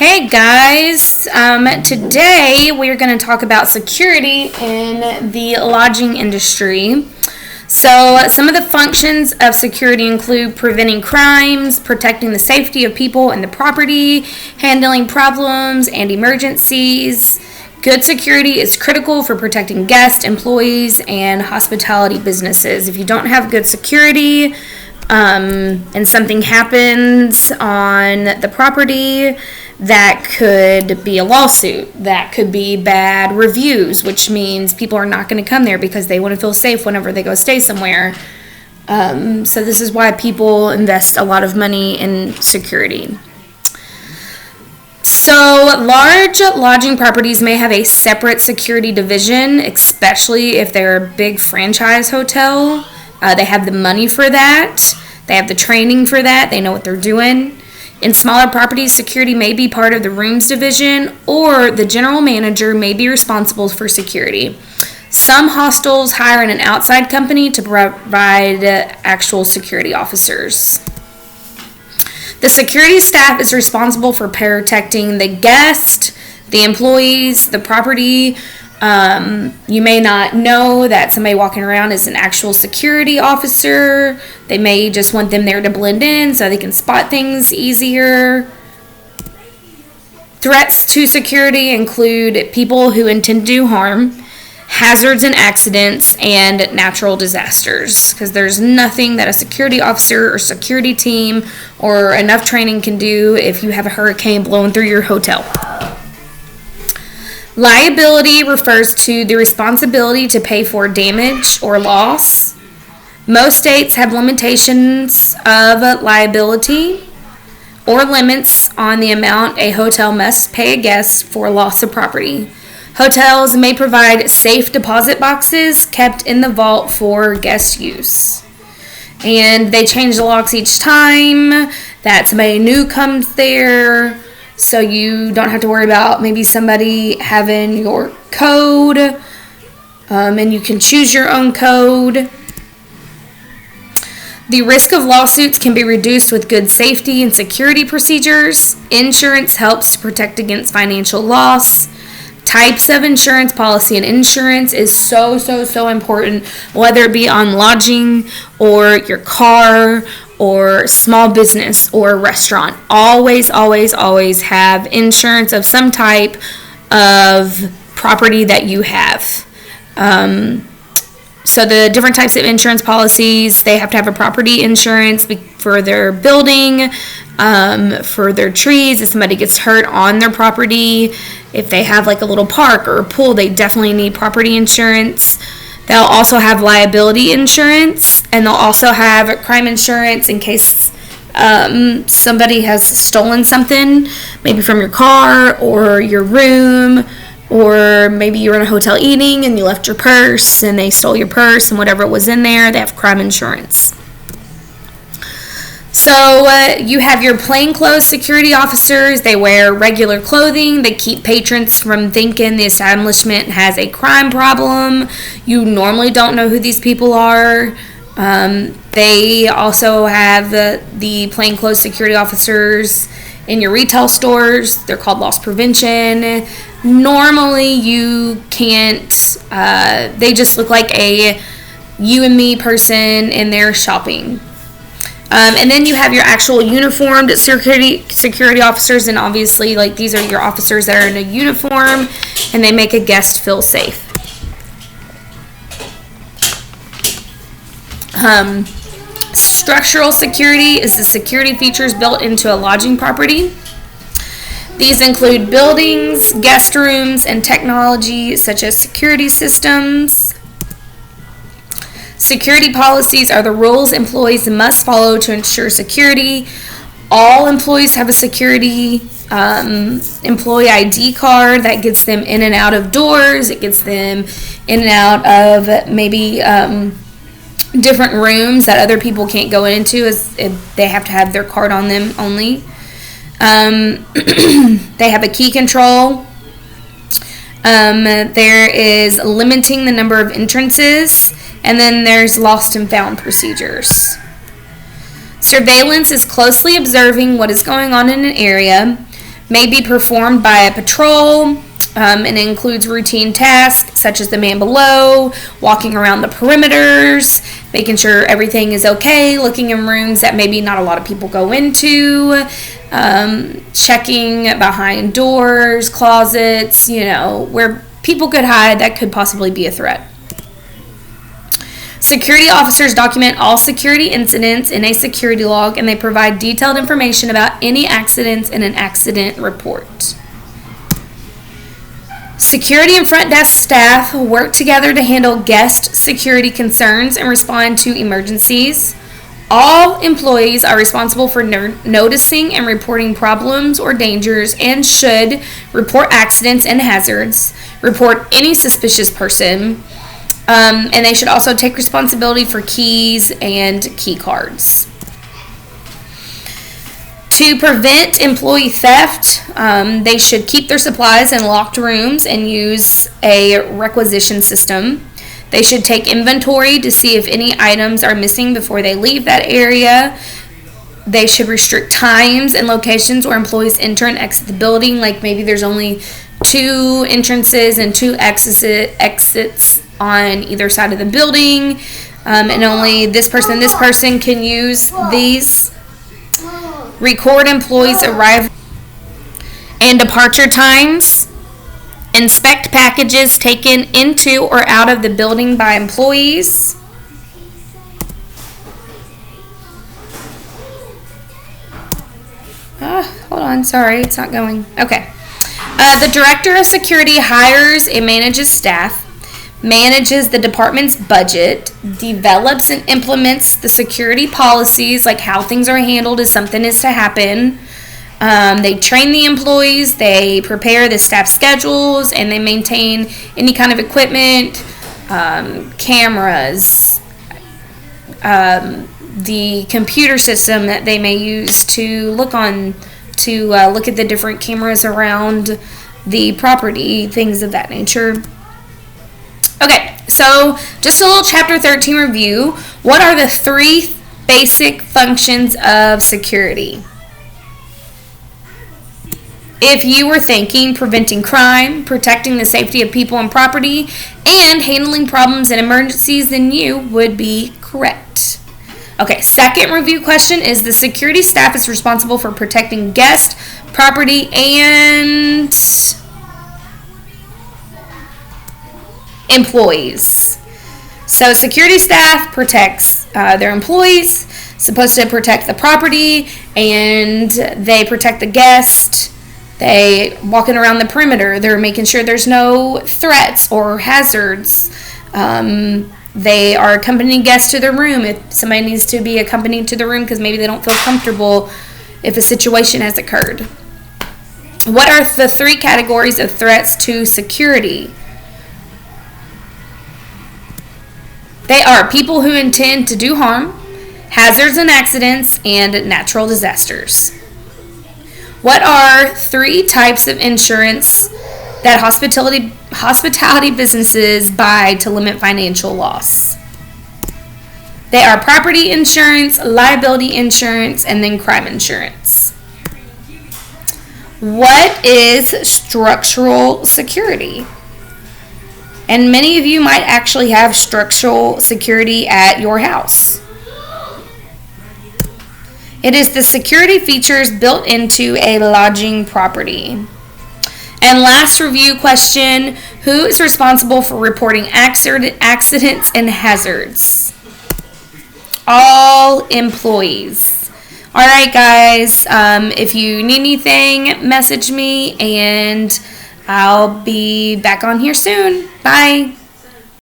Hey guys, today we are going to talk about security in the lodging industry. So some of the functions of security include preventing crimes, protecting the safety of people and the property, handling problems and emergencies. Good security is critical for protecting guests, employees, and hospitality businesses. If you don't have good security, and something happens on the property, that could be a lawsuit. That could be bad reviews, which means people are not going to come there because they want to feel safe whenever they go stay somewhere. So this is why people invest a lot of money in security. So large lodging properties may have a separate security division, especially if they're a big franchise hotel. They have the money for that. They have the training for that. They know what they're doing. In smaller properties, security may be part of the rooms division, or the general manager may be responsible for security. Some hostels hire an outside company to provide actual security officers. The security staff is responsible for protecting the guest, the employees, the property. You may not know that somebody walking around is an actual security officer. They may just want them there to blend in so they can spot things easier. Threats to security include people who intend to do harm, hazards and accidents, and natural disasters. Because there's nothing that a security officer or security team or enough training can do if you have a hurricane blowing through your hotel. Liability refers to the responsibility to pay for damage or loss. Most states have limitations of liability or limits on the amount a hotel must pay a guest for loss of property. Hotels may provide safe deposit boxes kept in the vault for guest use. And they change the locks each time that somebody new comes there. So you don't have to worry about maybe somebody having your code, and you can choose your own code. The risk of lawsuits can be reduced with good safety and security procedures. Insurance helps to protect against financial loss. Types of insurance policy and insurance is so important, whether it be on lodging or your car or small business or restaurant. Always have insurance of some type of property that you have. So the different types of insurance policies, they have to have a property insurance for their building, for their trees, if somebody gets hurt on their property, if they have like a little park or a pool, they definitely need property insurance. They'll also have liability insurance, and they'll also have crime insurance in case somebody has stolen something, maybe from your car or your room, or maybe you were in a hotel eating and you left your purse and they stole your purse and whatever was in there. They have crime insurance. So you have your plainclothes security officers. They wear regular clothing. They keep patrons from thinking the establishment has a crime problem. You normally don't know who these people are. They also have the plainclothes security officers in your retail stores. They're called loss prevention. Normally you can't, they just look like a you and me person in there shopping. And then you have your actual uniformed security officers, and obviously, like, these are your officers that are in a uniform, and they make a guest feel safe. Structural security is the security features built into a lodging property. These include buildings, guest rooms, and technology such as security systems. Security policies are the rules employees must follow to ensure security. All employees have a security employee ID card that gets them in and out of doors. It gets them in and out of maybe different rooms that other people can't go into, as they have to have their card on them only. They have a key control. There is limiting the number of entrances. And then there's lost and found procedures. Surveillance is closely observing what is going on in an area. may be performed by a patrol, and includes routine tasks such as the man below, walking around the perimeters, making sure everything is okay, looking in rooms that maybe not a lot of people go into, checking behind doors, closets, where people could hide that could possibly be a threat. Security officers document all security incidents in a security log, and they provide detailed information about any accidents in an accident report. Security and front desk staff work together to handle guest security concerns and respond to emergencies. All employees are responsible for noticing and reporting problems or dangers, and should report accidents and hazards, report any suspicious person, and they should also take responsibility for keys and key cards. To prevent employee theft, they should keep their supplies in locked rooms and use a requisition system. They should take inventory to see if any items are missing before they leave that area. They should restrict times and locations where employees enter and exit the building, like maybe there's only 2 entrances and 2 exits on either side of the building, and only this person can use these. Record employees' arrival and departure times. Inspect packages taken into or out of the building by employees. Hold on, sorry, it's not going. Okay. The director of security hires and manages staff, manages the department's budget, develops and implements the security policies, like how things are handled if something is to happen. They train the employees, they prepare the staff schedules, and they maintain any kind of equipment, cameras, the computer system that they may use to look at the different cameras around the property, things of that nature. Okay, so just a little Chapter 13 review. What are the 3 basic functions of security? If you were thinking preventing crime, protecting the safety of people and property, and handling problems and emergencies, then you would be correct. Okay, second review question is the security staff is responsible for protecting guest, property, and employees. So security staff protects their employees, supposed to protect the property, and they protect the guest. They walking around the perimeter. They're making sure there's no threats or hazards. They are accompanying guests to their room if somebody needs to be accompanied to the room because maybe they don't feel comfortable if a situation has occurred. What are the 3 categories of threats to security? They are people who intend to do harm, hazards and accidents, and natural disasters. What are 3 types of insurance that hospitality businesses buy to limit financial loss? They are property insurance, liability insurance, and then crime insurance. What is structural security? And many of you might actually have structural security at your house. It is the security features built into a lodging property. And last review question, who is responsible for reporting accidents and hazards? All employees. All right, guys, if you need anything, message me, and I'll be back on here soon. Bye.